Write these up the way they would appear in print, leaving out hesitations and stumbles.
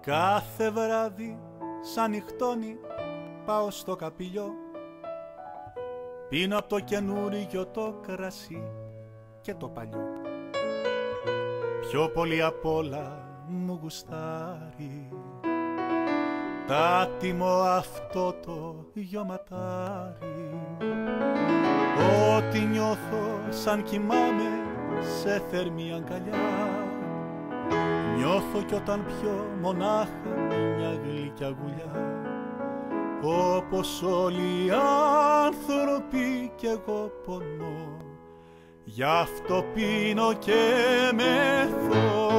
Κάθε βράδυ σαν νυχτώνει πάω στο καπηλιό, πίνω από το καινούριο το κρασί και το παλιό. Πιο πολύ απ' όλα μου γουστάρει τ' άτιμο αυτό το γιωματάρι. Ό,τι νιώθω σαν κοιμάμαι σε θερμή αγκαλιά, νιώθω κι όταν πιω μονάχα μια γλυκιά γουλιά. Όπως όλοι οι άνθρωποι κι εγώ πονώ, γι' αυτό πίνω και μεθώ.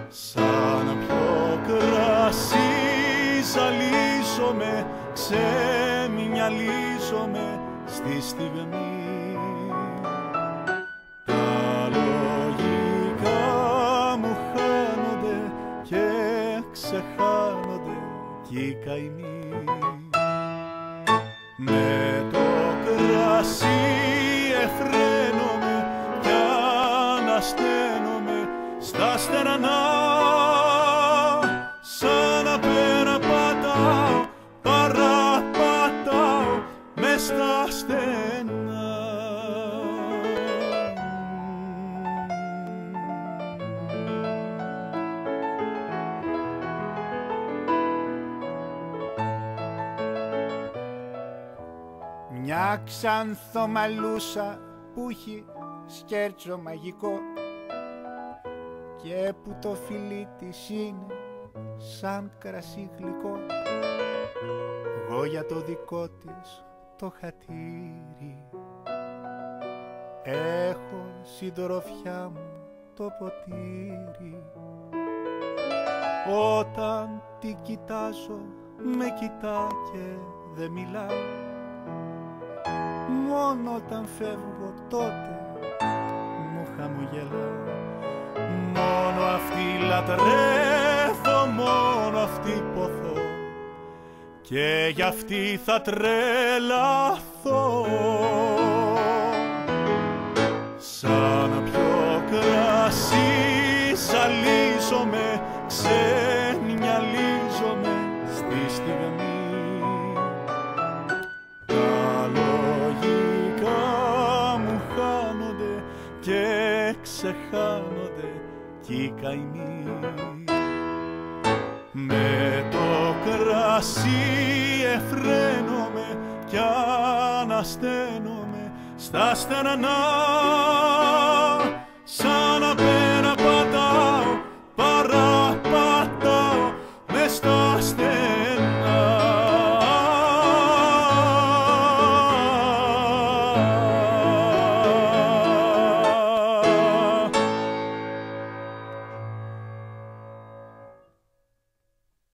Σαν να πιω κρασί ζαλίζομαι, ξεμυαλίζομαι στη στιγμή. Τα λογικά μου χάνονται και ξεχάνονται κι οι καημοί. Με το κρασί εφραίνομαι κι ανασταίνομαι στα στερανά. Σαν να περαπατάω, παραπατάω μες στα στενά. Μια ξανθομαλούσα που έχει σκέρτσο μαγικό και που το φιλί της είναι σαν κρασί γλυκό. Εγώ για το δικό της το χατήρι έχω συντροφιά μου το ποτήρι. Όταν την κοιτάζω με κοιτά και δεν μιλά, μόνο όταν φεύγω τότε μου χαμογελά. Μόνο αυτή λατρεύω, μόνο αυτή ποθώ και γι' αυτή θα τρελαθώ. Σαν να πιω κρασί ζαλίζομαι, ξεμυαλίζομαι στη στιγμή. Και ξεχάνονται κι οι καημοί. Με το κρασί εφραίνομαι κι ανασταίνομαι στα στενανά. Σαν να περαπατάω